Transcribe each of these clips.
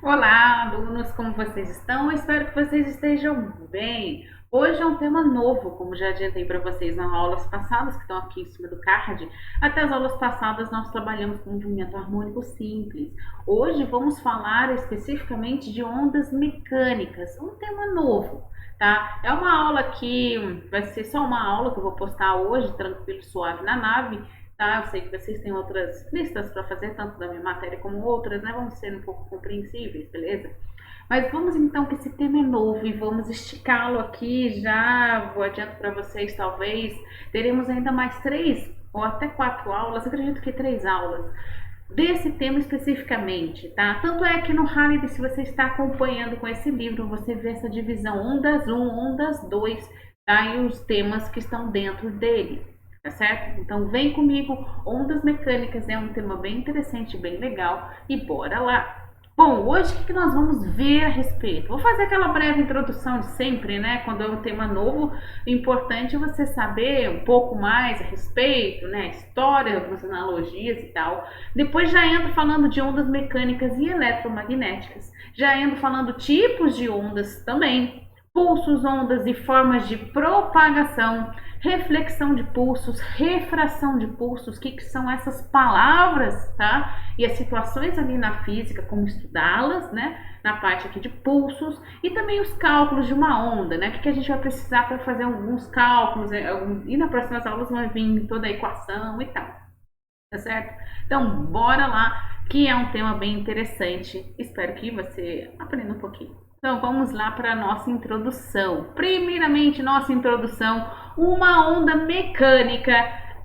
Olá, alunos, como vocês estão? Eu espero que vocês estejam bem. Hoje é um tema novo, como já adiantei para vocês nas aulas passadas, que estão aqui em cima do card. Até as aulas passadas nós trabalhamos com movimento harmônico simples. Hoje vamos falar especificamente de ondas mecânicas, um tema novo, tá? É uma aula que vai ser só uma aula que eu vou postar hoje, tranquilo, suave na nave. Tá, eu sei que vocês têm outras listas para fazer, tanto da minha matéria como outras, né? Vamos ser um pouco compreensíveis, beleza? Mas vamos então que esse tema é novo e vamos esticá-lo aqui. Já vou adianto para vocês, talvez teremos ainda mais 3 ou até 4 aulas, acredito que 3 aulas desse tema especificamente, tá? Tanto é que no Holiday, se você está acompanhando com esse livro, você vê essa divisão ondas 1, ondas 2, tá? E os temas que estão dentro dele. Tá certo? Então vem comigo, ondas mecânicas é um tema bem interessante, bem legal e bora lá! Bom, hoje o que nós vamos ver a respeito? Vou fazer aquela breve introdução de sempre, né? Quando é um tema novo, importante você saber um pouco mais a respeito, né? História, algumas analogias e tal. Depois já entro falando de ondas mecânicas e eletromagnéticas. Já entro falando tipos de ondas também, pulsos, ondas e formas de propagação, reflexão de pulsos, refração de pulsos, o que são essas palavras, tá? E as situações ali na física, como estudá-las, né? Na parte aqui de pulsos e também os cálculos de uma onda, né? O que a gente vai precisar para fazer alguns cálculos, e nas próximas aulas vai vir toda a equação e tal, tá certo? Então, bora lá, que é um tema bem interessante. Espero que você aprenda um pouquinho. Então vamos lá para a nossa introdução. Primeiramente, nossa introdução, uma onda mecânica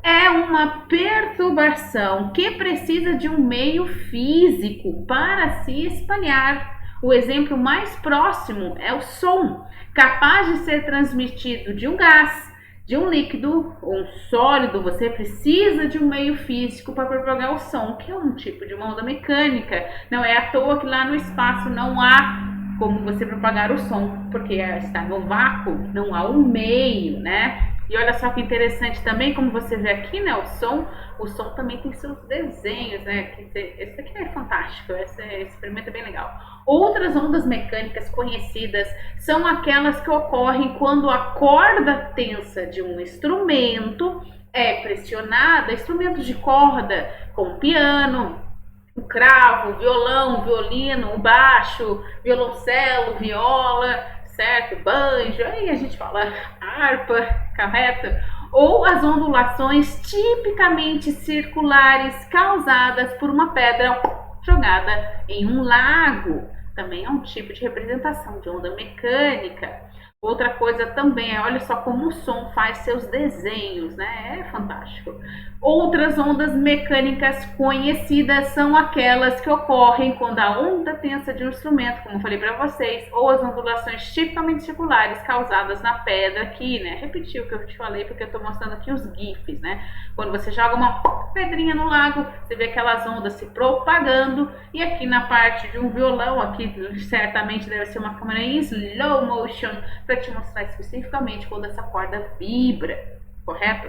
é uma perturbação que precisa de um meio físico para se espalhar. O exemplo mais próximo é o som, capaz de ser transmitido de um gás, de um líquido ou um sólido. Você precisa de um meio físico para propagar o som, que é um tipo de uma onda mecânica. Não é à toa que lá no espaço não há como você propagar o som, porque está no vácuo, não há um meio, né? E olha só que interessante também, como você vê aqui, né? O som também tem seus desenhos, né? Esse aqui é fantástico, esse experimento é bem legal. Outras ondas mecânicas conhecidas são aquelas que ocorrem quando a corda tensa de um instrumento é pressionada, instrumentos de corda, como piano, o cravo, o violão, o violino, o baixo, violoncelo, viola, certo? Banjo, aí a gente fala harpa, correto? Ou as ondulações tipicamente circulares causadas por uma pedra jogada em um lago. Também é um tipo de representação de onda mecânica. Outra coisa também é, olha só como o som faz seus desenhos, né? É fantástico. Outras ondas mecânicas conhecidas são aquelas que ocorrem quando a onda tensa de um instrumento, como eu falei para vocês, ou as ondulações tipicamente circulares causadas na pedra aqui, né? Repetir o que eu te falei porque eu estou mostrando aqui os GIFs, né? Quando você joga uma pedrinha no lago, você vê aquelas ondas se propagando, e aqui na parte de um violão, aqui certamente deve ser uma câmera em slow motion para te mostrar especificamente quando essa corda vibra, correto?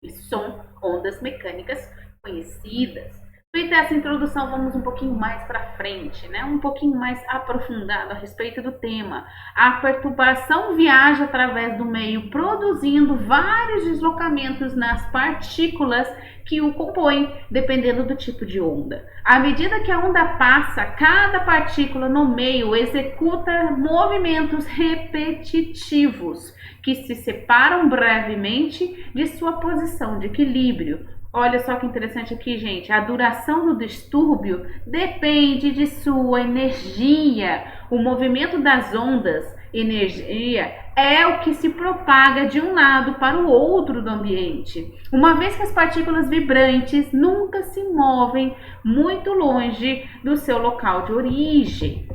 Isso são ondas mecânicas conhecidas. Feita essa introdução, vamos um pouquinho mais para frente, né? Um pouquinho mais aprofundado a respeito do tema. A perturbação viaja através do meio, produzindo vários deslocamentos nas partículas que o compõem, dependendo do tipo de onda. À medida que a onda passa, cada partícula no meio executa movimentos repetitivos que se separam brevemente de sua posição de equilíbrio. Olha só que interessante aqui, gente. A duração do distúrbio depende de sua energia. O movimento das ondas, energia, é o que se propaga de um lado para o outro do ambiente. Uma vez que as partículas vibrantes nunca se movem muito longe do seu local de origem.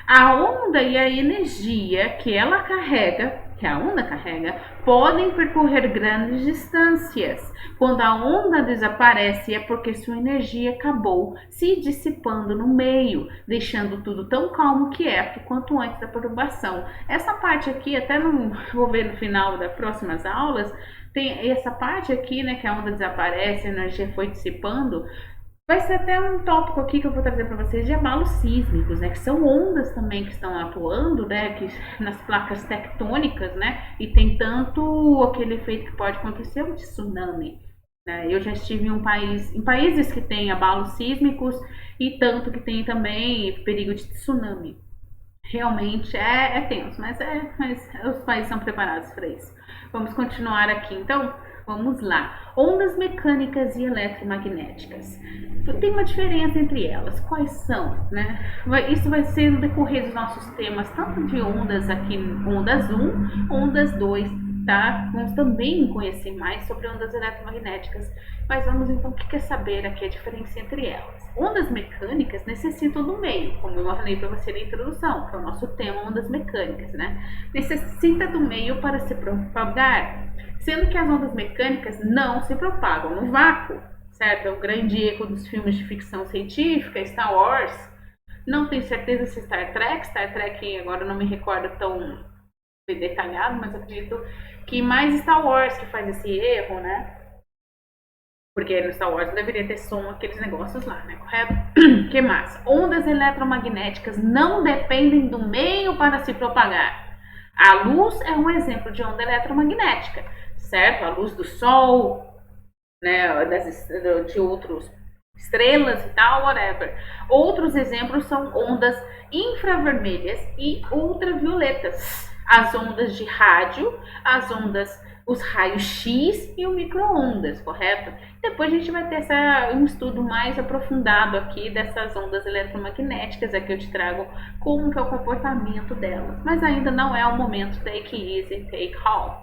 A onda e a energia que ela carrega, que a onda carrega, podem percorrer grandes distâncias. Quando a onda desaparece é porque sua energia acabou se dissipando no meio, deixando tudo tão calmo quieto quanto antes da perturbação. Essa parte aqui, até não vou ver no final das próximas aulas, tem essa parte aqui, né, que a onda desaparece, a energia foi dissipando. Vai ser até um tópico aqui que eu vou trazer para vocês de abalos sísmicos, né? Que são ondas também que estão atuando, né? Que, nas placas tectônicas, né? E tem tanto aquele efeito que pode acontecer de tsunami. Né? Eu já estive em países que têm abalos sísmicos e tanto que tem também perigo de tsunami. Realmente é tenso, mas os países são preparados para isso. Vamos continuar aqui, então. Vamos lá. Ondas mecânicas e eletromagnéticas. Tem uma diferença entre elas. Quais são? Né? Isso vai ser no decorrer dos nossos temas, tanto de ondas aqui, ondas 1, ondas 2, tá? Vamos também conhecer mais sobre ondas eletromagnéticas. Mas vamos então, o que quer saber aqui a diferença entre elas? Ondas mecânicas necessitam do meio, como eu falei para você na introdução, que é o nosso tema, ondas mecânicas, né? Necessita do meio para se propagar, sendo que as ondas mecânicas não se propagam no vácuo, certo? É um grande erro dos filmes de ficção científica, Star Wars. Não tenho certeza se Star Trek agora não me recordo tão detalhado, mas acredito que mais Star Wars que faz esse erro, né? Porque no Star Wars não deveria ter som, aqueles negócios lá, né? Correto? Que mais? Ondas eletromagnéticas não dependem do meio para se propagar. A luz é um exemplo de onda eletromagnética, certo? A luz do sol, né? De outros estrelas e tal, whatever. Outros exemplos são ondas infravermelhas e ultravioletas. As ondas de rádio, os raios X e o micro-ondas, correto? Depois a gente vai ter um estudo mais aprofundado aqui dessas ondas eletromagnéticas, aqui eu te trago como que é o comportamento delas. Mas ainda não é o momento take easy, take home.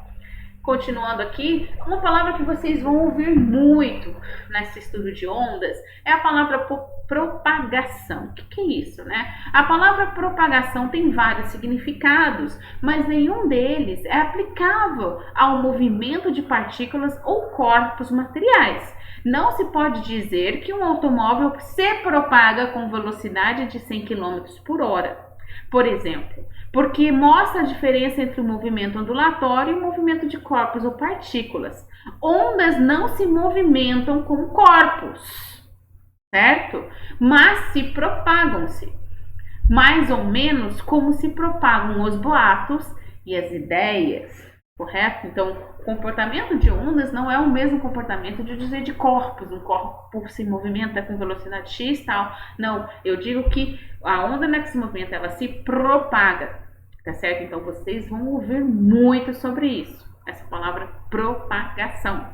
Continuando aqui, uma palavra que vocês vão ouvir muito nesse estudo de ondas é a palavra propagação. O que é isso, né? A palavra propagação tem vários significados, mas nenhum deles é aplicável ao movimento de partículas ou corpos materiais. Não se pode dizer que um automóvel se propaga com velocidade de 100 km por hora, por exemplo, porque mostra a diferença entre o movimento ondulatório e o movimento de corpos ou partículas. Ondas não se movimentam como corpos, certo? Mas se propagam-se, mais ou menos como se propagam os boatos e as ideias, correto? Então, o comportamento de ondas não é o mesmo comportamento de dizer de corpos. Um corpo se movimenta com velocidade x tal. Não, eu digo que a onda não é que se movimenta, ela se propaga, tá certo? Então, vocês vão ouvir muito sobre isso, essa palavra propagação,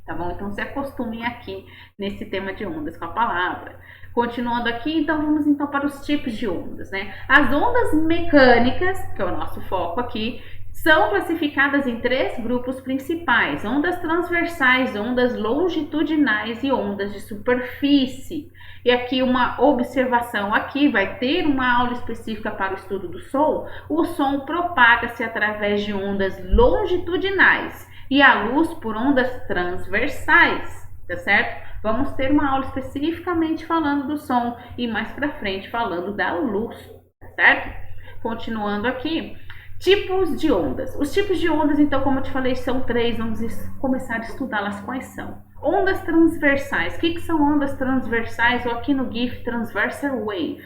tá bom? Então, se acostumem aqui nesse tema de ondas com a palavra. Continuando aqui, então, vamos então para os tipos de ondas, né? As ondas mecânicas, que é o nosso foco aqui, são classificadas em 3 grupos principais: ondas transversais, ondas longitudinais e ondas de superfície. E aqui uma observação, aqui vai ter uma aula específica para o estudo do som. O som propaga-se através de ondas longitudinais e a luz por ondas transversais, tá certo? Vamos ter uma aula especificamente falando do som e mais para frente falando da luz, tá certo? Continuando aqui. Tipos de ondas. Os tipos de ondas, então, como eu te falei, são 3. Vamos começar a estudá-las. Quais são? Ondas transversais. O que são ondas transversais? Ou aqui no GIF, transversal wave.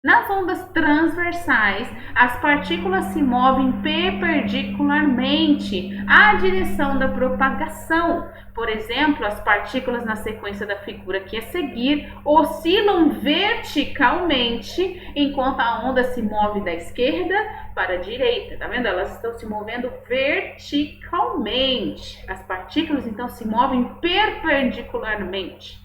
Nas ondas transversais, as partículas se movem perpendicularmente à direção da propagação. Por exemplo, as partículas na sequência da figura aqui a seguir oscilam verticalmente, enquanto a onda se move da esquerda para a direita. Tá vendo? Elas estão se movendo verticalmente. As partículas, então, se movem perpendicularmente,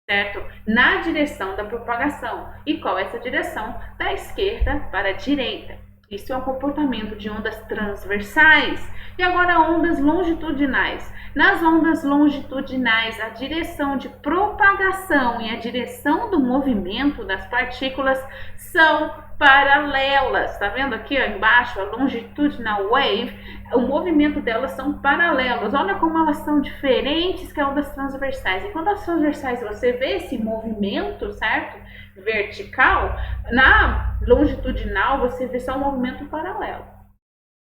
certo? Na direção da propagação. E qual é essa direção? Da esquerda para a direita. Isso é um comportamento de ondas transversais. E agora ondas longitudinais. Nas ondas longitudinais, a direção de propagação e a direção do movimento das partículas são paralelas. Tá vendo aqui ó, embaixo, a longitudinal wave, o movimento delas são paralelos. Olha como elas são diferentes que as ondas transversais. Enquanto as transversais você vê esse movimento, certo? Vertical, na longitudinal você vê só um movimento paralelo.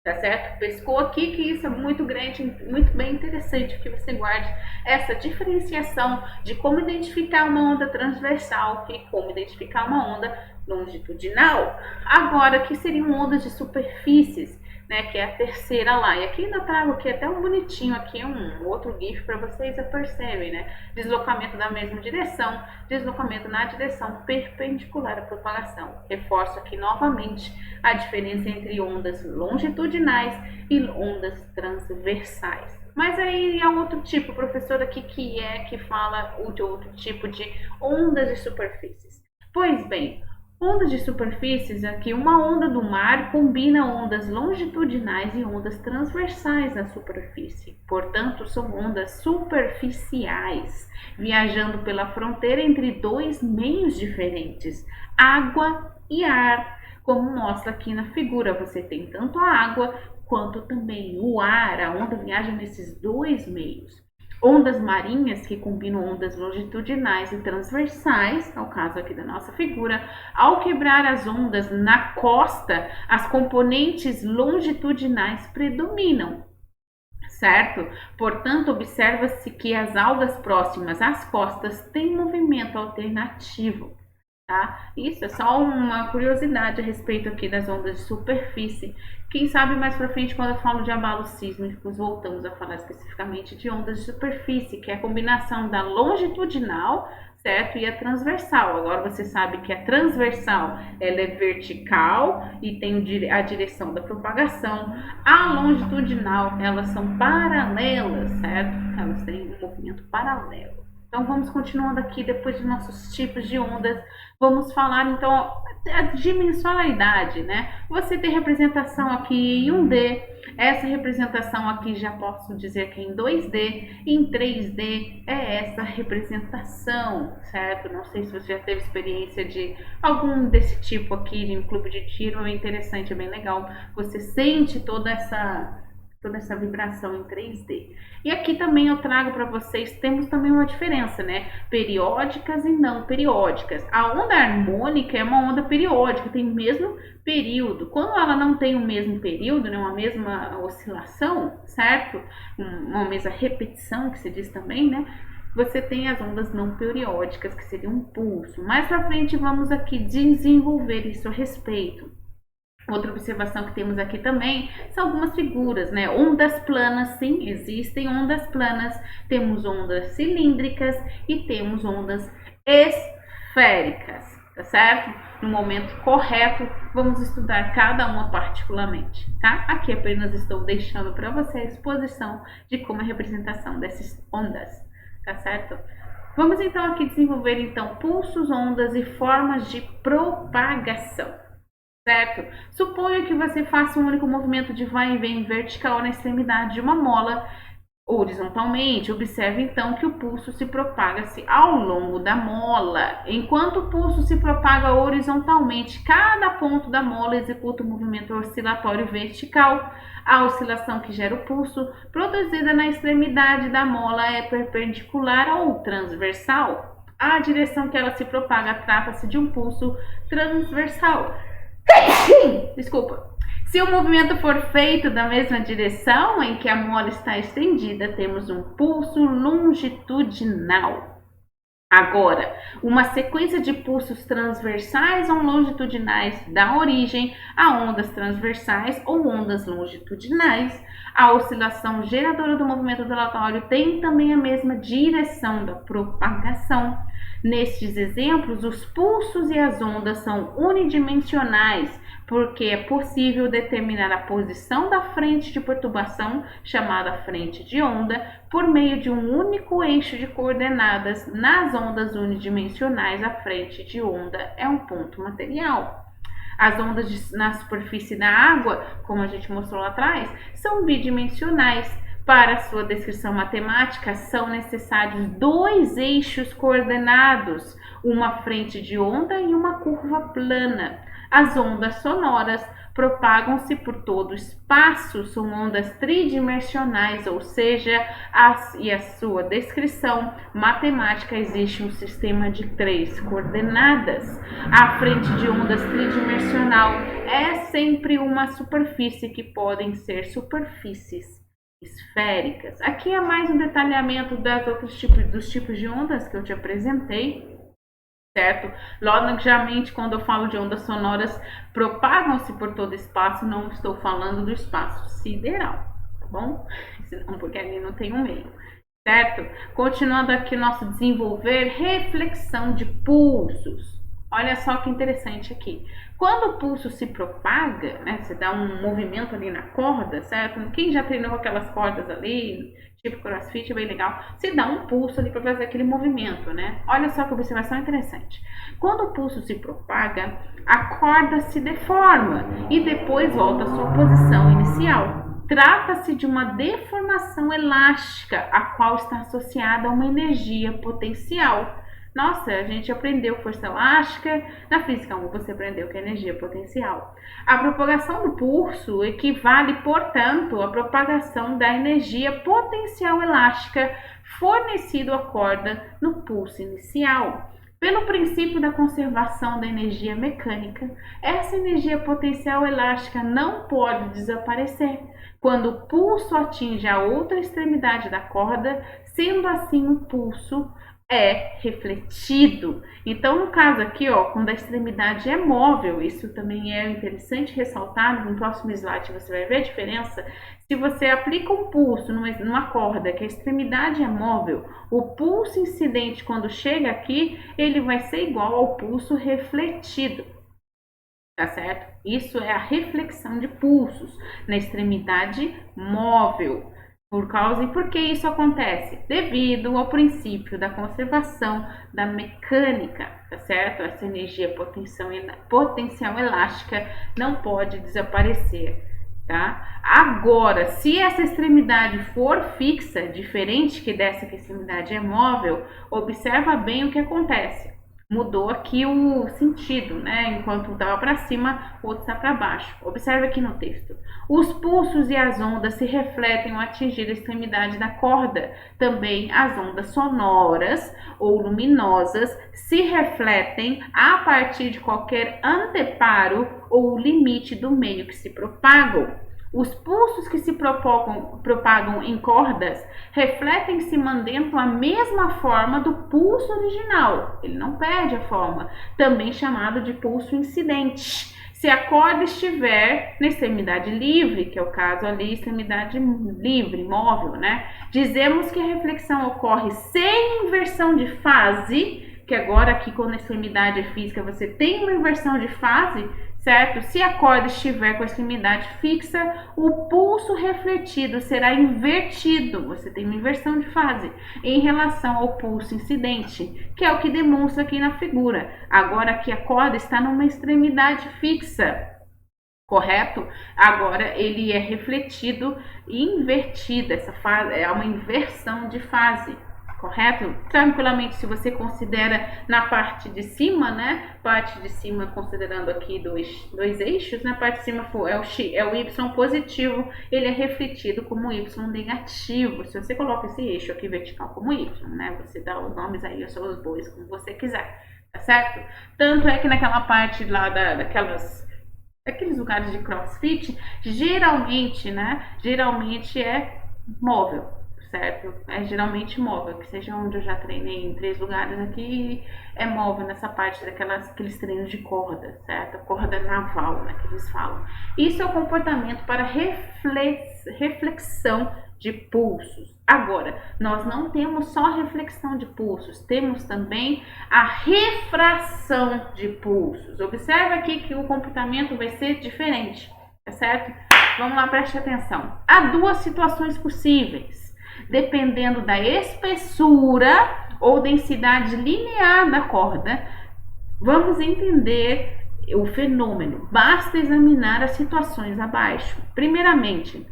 Tá certo? Pescou aqui que isso é muito grande, muito bem interessante que você guarde essa diferenciação de como identificar uma onda transversal e como identificar uma onda longitudinal. Agora, que seriam ondas de superfícies, né, que é a terceira lá. E aqui ainda trago aqui até um bonitinho aqui, um outro GIF para vocês já percebem, né? Deslocamento da mesma direção, deslocamento na direção perpendicular à propagação. Reforço aqui novamente a diferença entre ondas longitudinais e ondas transversais. Mas aí há outro tipo, professor, aqui que fala de outro tipo de ondas de superfícies. Pois bem, ondas de superfícies aqui, uma onda do mar combina ondas longitudinais e ondas transversais na superfície. Portanto, são ondas superficiais, viajando pela fronteira entre dois meios diferentes, água e ar. Como mostra aqui na figura, você tem tanto a água quanto também o ar. A onda viaja nesses dois meios. Ondas marinhas, que combinam ondas longitudinais e transversais, é o caso aqui da nossa figura, ao quebrar as ondas na costa, as componentes longitudinais predominam, certo? Portanto, observa-se que as algas próximas às costas têm movimento alternativo. Tá? Isso é só uma curiosidade a respeito aqui das ondas de superfície. Quem sabe mais para frente, quando eu falo de abalos sísmicos, voltamos a falar especificamente de ondas de superfície, que é a combinação da longitudinal, certo? E a transversal. Agora você sabe que a transversal ela é vertical e tem a direção da propagação. A longitudinal, elas são paralelas, certo? Elas têm um movimento paralelo. Então vamos continuando aqui depois de nossos tipos de ondas. Vamos falar então a dimensionalidade, né? Você tem representação aqui em 1D. Essa representação aqui já posso dizer que é em 2D, em 3D é essa representação, certo? Não sei se você já teve experiência de algum desse tipo aqui de um clube de tiro, é interessante, é bem legal. Você sente toda essa vibração em 3D. E aqui também eu trago para vocês, temos também uma diferença, né? Periódicas e não periódicas. A onda harmônica é uma onda periódica, tem o mesmo período. Quando ela não tem o mesmo período, né, uma mesma oscilação, certo? Uma mesma repetição, que se diz também, né? Você tem as ondas não periódicas, que seria um pulso. Mais para frente vamos aqui desenvolver isso a respeito. Outra observação que temos aqui também são algumas figuras, né? Ondas planas, sim, existem ondas planas. Temos ondas cilíndricas e temos ondas esféricas, tá certo? No momento correto, vamos estudar cada uma particularmente, tá? Aqui apenas estou deixando para você a exposição de como é a representação dessas ondas, tá certo? Vamos então aqui desenvolver então pulsos, ondas e formas de propagação. Certo? Suponha que você faça um único movimento de vai e vem vertical na extremidade de uma mola horizontalmente. Observe então que o pulso se propaga-se ao longo da mola. Enquanto o pulso se propaga horizontalmente, cada ponto da mola executa um movimento oscilatório vertical. A oscilação que gera o pulso, produzida na extremidade da mola, é perpendicular ou transversal. A direção que ela se propaga trata-se de um pulso transversal. Desculpa. Se o movimento for feito da mesma direção em que a mola está estendida, temos um pulso longitudinal. Agora, uma sequência de pulsos transversais ou longitudinais dá origem a ondas transversais ou ondas longitudinais. A oscilação geradora do movimento ondulatório tem também a mesma direção da propagação. Nestes exemplos, os pulsos e as ondas são unidimensionais, porque é possível determinar a posição da frente de perturbação, chamada frente de onda, por meio de um único eixo de coordenadas. Nas ondas unidimensionais, a frente de onda é um ponto material. As ondas na superfície da água, como a gente mostrou lá atrás, são bidimensionais. Para sua descrição matemática, são necessários dois eixos coordenados, uma frente de onda e uma curva plana. As ondas sonoras propagam-se por todo o espaço, são ondas tridimensionais, ou seja, e a sua descrição matemática existe um sistema de 3 coordenadas. A frente de ondas tridimensional é sempre uma superfície, que podem ser superfícies esféricas. Aqui é mais um detalhamento dos tipos de ondas que eu te apresentei, certo? Logicamente, quando eu falo de ondas sonoras, propagam-se por todo o espaço, não estou falando do espaço sideral, tá bom? Porque ali não tem um meio, certo? Continuando aqui o nosso desenvolver, reflexão de pulsos. Olha só que interessante aqui. Quando o pulso se propaga, né, você dá um movimento ali na corda, certo? Quem já treinou aquelas cordas ali, tipo crossfit, é bem legal. Você dá um pulso ali para fazer aquele movimento, né? Olha só que observação interessante. Quando o pulso se propaga, a corda se deforma e depois volta à sua posição inicial. Trata-se de uma deformação elástica, a qual está associada a uma energia potencial. Nossa, a gente aprendeu força elástica, na física 1 você aprendeu que é energia potencial. A propagação do pulso equivale, portanto, à propagação da energia potencial elástica fornecida à corda no pulso inicial. Pelo princípio da conservação da energia mecânica, essa energia potencial elástica não pode desaparecer quando o pulso atinge a outra extremidade da corda, sendo assim o pulso é refletido. Então, no caso aqui, ó, quando a extremidade é móvel, isso também é interessante ressaltar, no próximo slide você vai ver a diferença. Se você aplica um pulso numa corda que a extremidade é móvel, o pulso incidente, quando chega aqui, ele vai ser igual ao pulso refletido, tá certo? Isso é a reflexão de pulsos na extremidade móvel. E por que isso acontece? Devido ao princípio da conservação da mecânica, tá certo? Essa energia potencial elástica não pode desaparecer, tá? Agora, se essa extremidade for fixa, diferente que dessa que a extremidade é móvel, observa bem o que acontece. Mudou aqui o sentido, né? Enquanto um estava para cima, o outro está para baixo. Observe aqui no texto. Os pulsos e as ondas se refletem ao atingir a extremidade da corda. Também as ondas sonoras ou luminosas se refletem a partir de qualquer anteparo ou limite do meio que se propagam. Os pulsos que se propagam em cordas refletem-se mantendo a mesma forma do pulso original. Ele não perde a forma, também chamado de pulso incidente. Se a corda estiver na extremidade livre, que é o caso ali, extremidade livre, móvel, né? Dizemos que a reflexão ocorre sem inversão de fase, que agora aqui quando a extremidade é física você tem uma inversão de fase, certo? Se a corda estiver com a extremidade fixa, o pulso refletido será invertido, você tem uma inversão de fase em relação ao pulso incidente, que é o que demonstra aqui na figura. Agora aqui a corda está numa extremidade fixa, correto? Agora ele é refletido e invertido, essa fase é uma inversão de fase. Correto? Tranquilamente, se você considera na parte de cima, né? Parte de cima, considerando aqui dois eixos, na parte de cima é o Y positivo, ele é refletido como Y negativo. Se você coloca esse eixo aqui vertical como Y, né? Você dá os nomes aí aos seus bois, como você quiser, tá certo? Tanto é que naquela parte lá daqueles lugares de crossfit, geralmente, né? Geralmente é móvel. Certo? É geralmente móvel, que seja onde eu já treinei em 3 lugares aqui, é móvel nessa parte daqueles treinos de corda, certo? Corda naval, né, que eles falam. Isso é o comportamento para reflexão de pulsos. Agora, nós não temos só reflexão de pulsos, temos também a refração de pulsos. Observe aqui que o comportamento vai ser diferente, tá certo? Vamos lá, preste atenção. Há 2 situações possíveis. Dependendo da espessura ou densidade linear da corda, vamos entender o fenômeno. Basta examinar as situações abaixo. Primeiramente,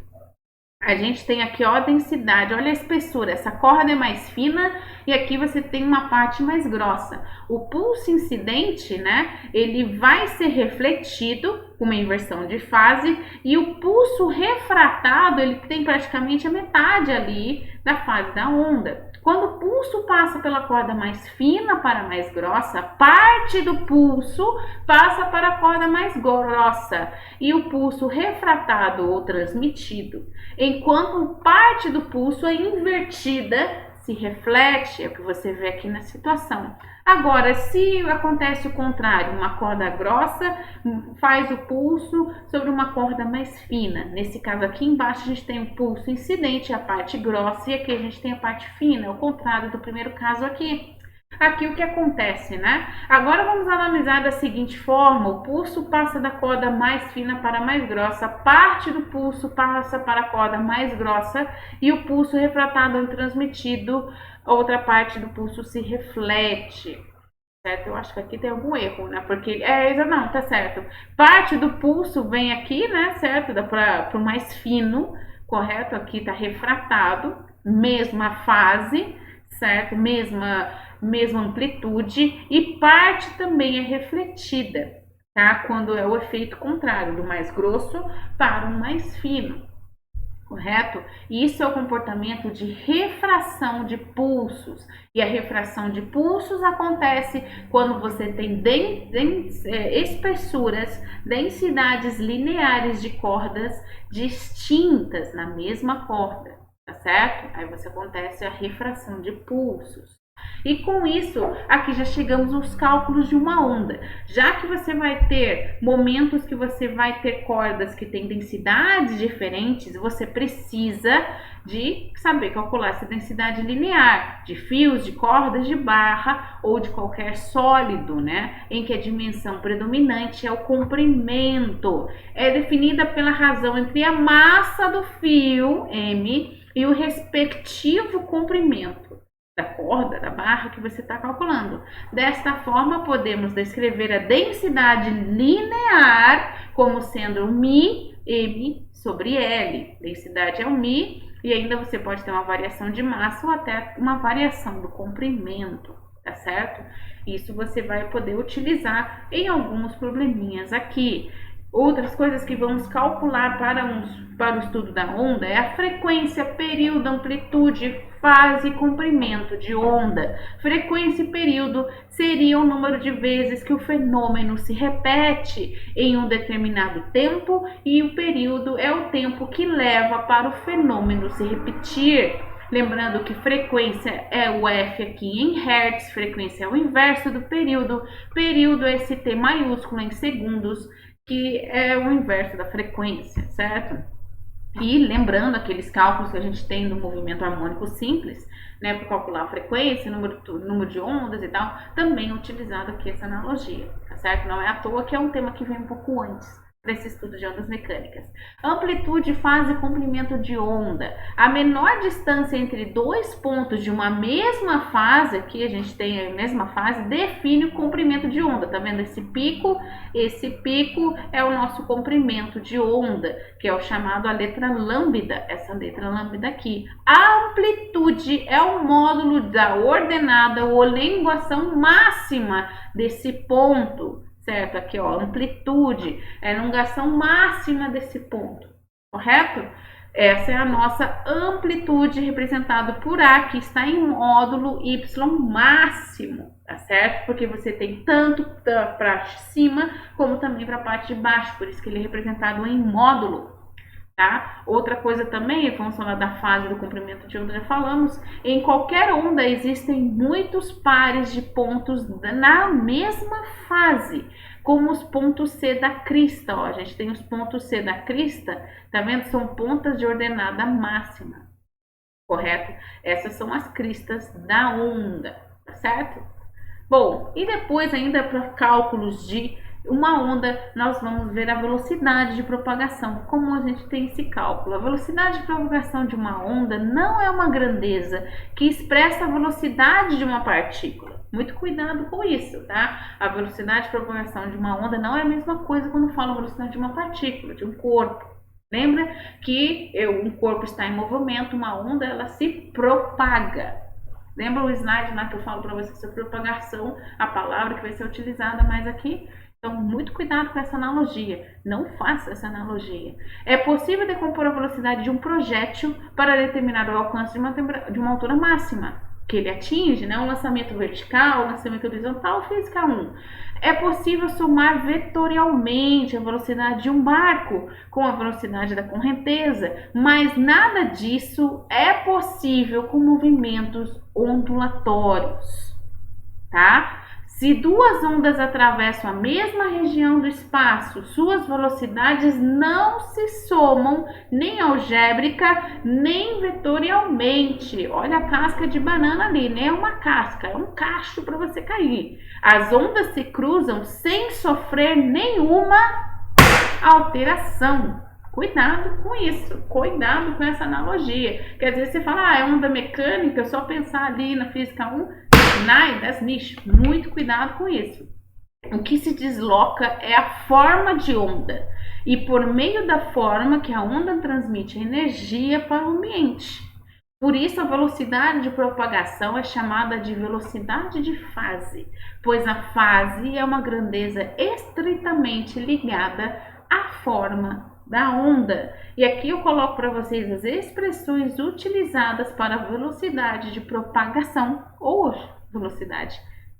A gente tem aqui, ó, a densidade, olha a espessura. Essa corda é mais fina e aqui você tem uma parte mais grossa. O pulso incidente, né, ele vai ser refletido com uma inversão de fase e o pulso refratado, ele tem praticamente a metade ali da fase da onda. Quando o pulso passa pela corda mais fina para a mais grossa, parte do pulso passa para a corda mais grossa e o pulso refratado ou transmitido, enquanto parte do pulso é invertida, se reflete, é o que você vê aqui na situação. Agora, se acontece o contrário, uma corda grossa faz o pulso sobre uma corda mais fina. Nesse caso aqui embaixo a gente tem o pulso incidente, a parte grossa, e aqui a gente tem a parte fina, ao contrário do primeiro caso aqui. Aqui o que acontece, né? Agora vamos analisar da seguinte forma: o pulso passa da corda mais fina para a mais grossa, parte do pulso passa para a corda mais grossa e o pulso refratado é transmitido, outra parte do pulso se reflete. Certo? Eu acho que aqui tem algum erro, né? Porque não, tá certo. Parte do pulso vem aqui, né? Certo? Para o mais fino, correto? Aqui tá refratado, mesma fase, certo? Mesma amplitude e parte também é refletida, tá? Quando é o efeito contrário, do mais grosso para o mais fino, correto? Isso é o comportamento de refração de pulsos. E a refração de pulsos acontece quando você tem espessuras, densidades lineares de cordas distintas na mesma corda, tá certo? Aí você acontece a refração de pulsos. E com isso, aqui já chegamos aos cálculos de uma onda. Já que você vai ter momentos que você vai ter cordas que têm densidades diferentes, você precisa de saber calcular essa densidade linear de fios, de cordas, de barra ou de qualquer sólido, né? Em que a dimensão predominante é o comprimento. É definida pela razão entre a massa do fio, M, e o respectivo comprimento da corda, da barra que você está calculando. Desta forma, podemos descrever a densidade linear como sendo μ, M sobre L. Densidade é o μ e ainda você pode ter uma variação de massa ou até uma variação do comprimento, tá certo? Isso você vai poder utilizar em alguns probleminhas aqui. Outras coisas que vamos calcular para o estudo da onda é a frequência, período, amplitude, fase e comprimento de onda. Frequência e período seria o número de vezes que o fenômeno se repete em um determinado tempo, e o período é o tempo que leva para o fenômeno se repetir. Lembrando que frequência é o F aqui em Hertz, frequência é o inverso do período, período é esse T maiúsculo em segundos, que é o inverso da frequência, certo? E lembrando aqueles cálculos que a gente tem do movimento harmônico simples, né, para calcular a frequência, número de ondas e tal, também é utilizado aqui essa analogia, tá certo? Não é à toa que é um tema que vem um pouco antes para esse estudo de ondas mecânicas. Amplitude, fase e comprimento de onda. A menor distância entre dois pontos de uma mesma fase, aqui a gente tem a mesma fase, define o comprimento de onda. Tá vendo esse pico? Esse pico é o nosso comprimento de onda, que é o chamado a letra lambda, essa letra lambda aqui. A amplitude é o módulo da ordenada ou elongação máxima desse ponto. Certo? Aqui, ó, amplitude, é a elongação máxima desse ponto, correto? Essa é a nossa amplitude representada por A, que está em módulo Y máximo, tá certo? Porque você tem tanto para cima como também para a parte de baixo, por isso que ele é representado em módulo. Tá? Outra coisa também, vamos falar da fase do comprimento de onda, já falamos, em qualquer onda existem muitos pares de pontos na mesma fase, como os pontos C da crista, ó, a gente tem os pontos C da crista, tá vendo? São pontas de ordenada máxima, correto? Essas são as cristas da onda, tá certo? Bom, e depois ainda para cálculos de uma onda, nós vamos ver a velocidade de propagação. Como a gente tem esse cálculo? A velocidade de propagação de uma onda não é uma grandeza que expressa a velocidade de uma partícula. Muito cuidado com isso, tá? A velocidade de propagação de uma onda não é a mesma coisa quando falo velocidade de uma partícula, de um corpo. Lembra que um corpo está em movimento, uma onda ela se propaga. Lembra o slide lá que eu falo para você sobre propagação, a palavra que vai ser utilizada mais aqui? Então, muito cuidado com essa analogia. Não faça essa analogia. É possível decompor a velocidade de um projétil para determinar o alcance de uma altura máxima que ele atinge, né? Um lançamento vertical, um lançamento horizontal, física 1. É possível somar vetorialmente a velocidade de um barco com a velocidade da correnteza, mas nada disso é possível com movimentos ondulatórios, tá? Se duas ondas atravessam a mesma região do espaço, suas velocidades não se somam nem algébrica nem vetorialmente. Olha a casca de banana ali, né? É uma casca, é um cacho para você cair. As ondas se cruzam sem sofrer nenhuma alteração. Cuidado com isso, cuidado com essa analogia. Que às vezes você fala, é onda mecânica, só pensar ali na física 1. Das nichos, muito cuidado com isso. O que se desloca é a forma de onda e por meio da forma que a onda transmite energia para o ambiente. Por isso a velocidade de propagação é chamada de velocidade de fase, pois a fase é uma grandeza estritamente ligada à forma da onda. E aqui eu coloco para vocês as expressões utilizadas para a velocidade de propagação ou velocidade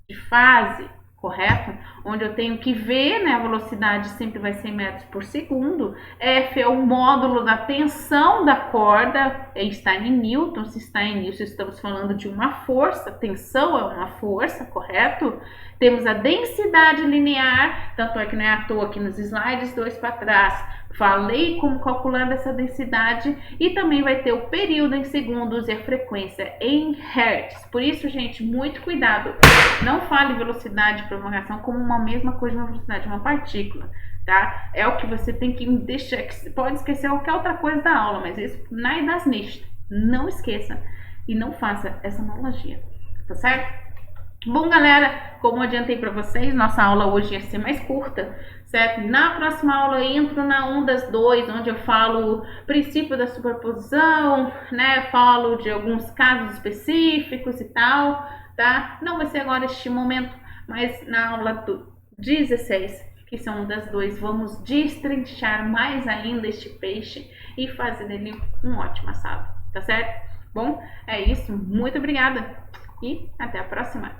de fase, correto? Onde eu tenho que ver, né, a velocidade sempre vai ser metros por segundo. F é o módulo da tensão da corda, está em Newton. Se está em Newton, estamos falando de uma força, tensão é uma força, correto? Temos a densidade linear, tanto é que não é à toa aqui nos slides 2 para trás, falei como calcular essa densidade, e também vai ter o período em segundos e a frequência em hertz. Por isso, gente, muito cuidado. Não fale velocidade de propagação como uma mesma coisa de uma velocidade de uma partícula, tá? É o que você tem que deixar. Pode esquecer qualquer outra coisa da aula, mas isso na das nichos. Não esqueça e não faça essa analogia, tá certo? Bom, galera, como eu adiantei para vocês, nossa aula hoje ia ser mais curta, certo? Na próxima aula eu entro na ondas 2, onde eu falo princípio da superposição, né? Falo de alguns casos específicos e tal, tá? Não vai ser agora este momento, mas na aula 16, que são ondas 2, vamos destrinchar mais ainda este peixe e fazer dele um ótimo assado, tá certo? Bom, é isso, muito obrigada e até a próxima!